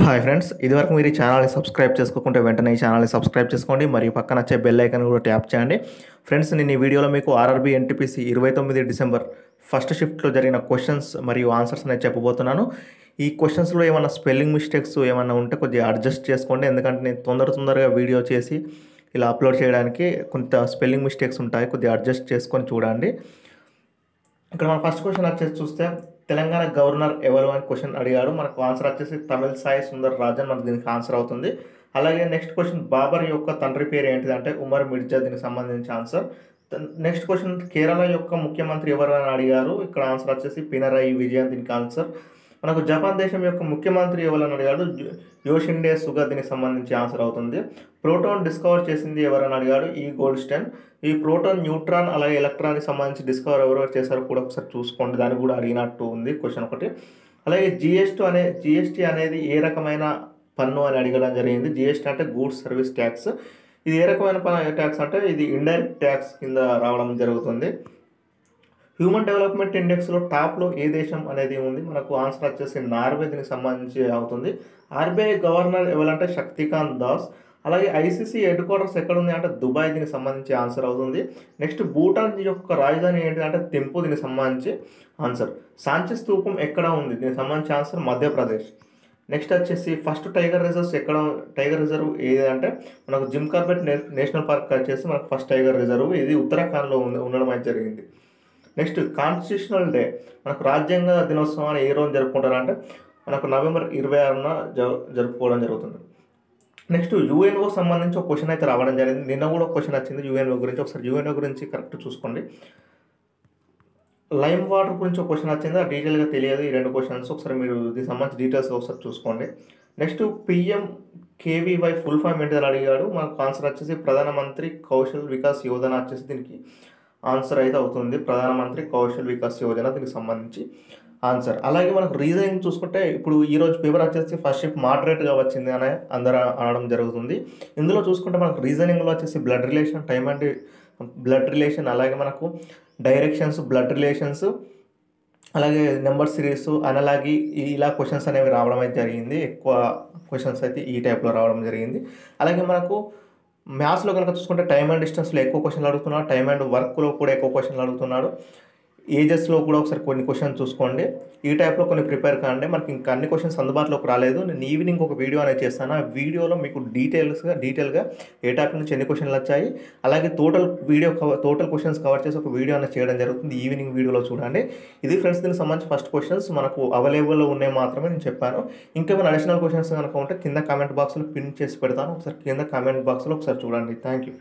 Hi friends, ఇదివరకు మీరు ఈ ఛానల్ని సబ్స్క్రైబ్ చేసుకోకుంటే వెంటనే ఈ ఛానల్ని సబ్స్క్రైబ్ చేసుకోండి మరియు పక్కన వచ్చే బెల్ ఐకాన్ కూడా ట్యాప్ చేయండి. ఫ్రెండ్స్, నేను ఈ వీడియోలో మీకు ఆర్ఆర్బీ ఎన్టీపీసీ 29 డిసెంబర్ ఫస్ట్ షిఫ్ట్లో జరిగిన క్వశ్చన్స్ మరియు ఆన్సర్స్ అనేది చెప్పబోతున్నాను. ఈ క్వశ్చన్స్లో ఏమైనా స్పెల్లింగ్ మిస్టేక్స్ ఏమైనా ఉంటే కొద్దిగా అడ్జస్ట్ చేసుకోండి, ఎందుకంటే నేను తొందరగా వీడియో చేసి ఇలా అప్లోడ్ చేయడానికి కొంత స్పెల్లింగ్ మిస్టేక్స్ ఉంటాయి, కొద్దిగా అడ్జస్ట్ చేసుకొని చూడండి. ఇక్కడ మన ఫస్ట్ క్వశ్చన్ వచ్చేసి చూస్తే తెలంగాణ గవర్నర్ ఎవరు అని క్వశ్చన్ అడిగాడు. మనకు ఆన్సర్ వచ్చేసి తమిళ సాయి సుందర్ రాజన్, మనకు దీనికి ఆన్సర్ అవుతుంది. అలాగే నెక్స్ట్ క్వశ్చన్ బాబర్ యొక్క తండ్రి పేరు ఏంటిది అంటే ఉమర్ మిర్జా, దీనికి సంబంధించిన ఆన్సర్. నెక్స్ట్ క్వశ్చన్ కేరళ యొక్క ముఖ్యమంత్రి ఎవరు అని అడిగారు. ఇక్కడ ఆన్సర్ వచ్చేసి పినరయి విజయన్, దీనికి ఆన్సర్. మనకు జపాన్ దేశం యొక్క ముఖ్యమంత్రి ఎవరని అడిగాడు, యోషిండే సుగా, దీనికి సంబంధించి ఆన్సర్ అవుతుంది. ప్రోటాన్ డిస్కవర్ చేసింది ఎవరని అడిగాడు, ఈ గోల్డ్స్టైన్. ఈ ప్రోటాన్, న్యూట్రాన్ అలాగే ఎలక్ట్రాన్కి సంబంధించి డిస్కవర్ ఎవరెవరు చేశారో కూడా ఒకసారి చూసుకోండి, దాన్ని కూడా అడిగినట్టు ఉంది క్వశ్చన్ ఒకటి. అలాగే జిఎస్టీ అనేది ఏ రకమైన పన్ను అని అడగడం జరిగింది. జిఎస్టీ అంటే గూడ్స్ సర్వీస్ ట్యాక్స్. ఇది ఏ రకమైన ట్యాక్స్ అంటే ఇది ఇండైరెక్ట్ ట్యాక్స్ కింద రావడం జరుగుతుంది. హ్యూమన్ డెవలప్మెంట్ ఇండెక్స్లో టాప్లో ఏ దేశం అనేది ఉంది. మనకు ఆన్సర్ వచ్చేసి నార్వే, దీనికి సంబంధించి అవుతుంది. ఆర్బీఐ గవర్నర్ ఎవరంటే శక్తికాంత్ దాస్. అలాగే ఐసీసీ హెడ్ క్వార్టర్స్ ఎక్కడ ఉంది అంటే దుబాయ్, దీనికి సంబంధించి ఆన్సర్ అవుతుంది. నెక్స్ట్ భూటాన్ యొక్క రాజధాని ఏంటి అంటే థింపు, దీనికి సంబంధించి ఆన్సర్. సాంచి స్తూపం ఎక్కడ ఉంది, దీనికి సంబంధించి ఆన్సర్ మధ్యప్రదేశ్. నెక్స్ట్ వచ్చేసి ఫస్ట్ టైగర్ రిజర్వ్ ఏది అంటే మనకు జిమ్ కార్బెట్ నేషనల్ పార్క్ వచ్చేసి మనకు ఫస్ట్ టైగర్ రిజర్వ్, ఇది ఉత్తరాఖండ్లో ఉండడం అయితే జరిగింది. నెక్స్ట్ కాన్స్టిట్యూషనల్ డే, మనకు రాజ్యాంగ దినోత్సవాన్ని ఏ రోజు జరుపుకుంటారంటే మనకు నవంబర్ 26న జరుపుకోవడం జరుగుతుంది. నెక్స్ట్ యుఎన్ఓ సంబంధించి ఒక క్వశ్చన్ అయితే రావడం జరిగింది. నిన్న కూడా ఒక క్వశ్చన్ వచ్చింది యుఎన్ఓ గురించి, ఒకసారి యుఎన్ఓ గురించి కరెక్ట్ చూసుకోండి. లైమ్ వాటర్ గురించి ఒక క్వశ్చన్ వచ్చింది, ఆ డీటెయిల్గా తెలియదు. ఈ రెండు క్వశ్చన్స్ ఒకసారి మీరు దీనికి సంబంధించి డీటెయిల్స్ ఒకసారి చూసుకోండి. నెక్స్ట్ పిఎంకేవీవై ఫుల్ ఫామ్ ఏంటిదని అడిగాడు. మనకు ఆన్సర్ వచ్చేసి ప్రధానమంత్రి కౌశల్ వికాస్ యోజన వచ్చేసి దీనికి ఆన్సర్ అయితే అవుతుంది. ప్రధానమంత్రి కౌశల్ వికాస్ యోజన, దీనికి సంబంధించి ఆన్సర్. అలాగే మనకు రీజనింగ్ చూసుకుంటే ఇప్పుడు ఈరోజు పేపర్ వచ్చేసి ఫస్ట్ షిఫ్ట్ మోడరేట్గా వచ్చింది అని అందరూ అనడం జరుగుతుంది. ఇందులో చూసుకుంటే మనకు రీజనింగ్లో వచ్చేసి blood relation, time and blood relation, అలాగే మనకు డైరెక్షన్స్, బ్లడ్ రిలేషన్స్, అలాగే నెంబర్ సిరీస్, అనలాగి, ఇలా క్వశ్చన్స్ అనేవి రావడం అయితే జరిగింది. ఎక్కువ క్వశ్చన్స్ అయితే ఈ టైప్లో రావడం జరిగింది. అలాగే మనకు మ్యాథ్స్లో కనుక చూసుకుంటే టైమ్ అండ్ డిస్టెన్స్లో ఎక్కువ క్వశ్చన్లు అడుగుతున్నాడు, టైమ్ అండ్ వర్క్లో కూడా ఎక్కువ క్వశ్చన్లు అడుగుతున్నాడు. ఏజెస్లో కూడా ఒకసారి కొన్ని క్వశ్చన్స్ చూసుకోండి. ఈ టైప్లో కొన్ని ప్రిపేర్ కాండి. మనకి ఇంకా అన్ని క్వశ్చన్స్ అందుబాటులోకి రాలేదు. నేను ఈవినింగ్ ఒక వీడియో అనేది చేస్తాను. ఆ వీడియోలో మీకు డీటెయిల్గా ఏ టాపిక్ నుంచి ఎన్ని క్వశ్చన్లు వచ్చాయి, అలాగే టోటల్ క్వశ్చన్స్ కవర్ చేసి ఒక వీడియో అనేది చేయడం జరుగుతుంది. ఈవినింగ్ వీడియోలో చూడండి. ఇది ఫ్రెండ్స్ దీనికి సంబంధించి ఫస్ట్ క్వశ్చన్స్ మనకు అవైలబుల్లో ఉన్నాయి మాత్రమే నేను చెప్పాను. ఇంకేమైనా అడిషనల్ క్వశ్చన్స్ కనుక ఉంటే కింద కామెంట్ బాక్స్లో పిన్ చేసి పెడతాను, ఒకసారి కింద కామెంట్ బాక్స్లో ఒకసారి చూడండి. Thank you.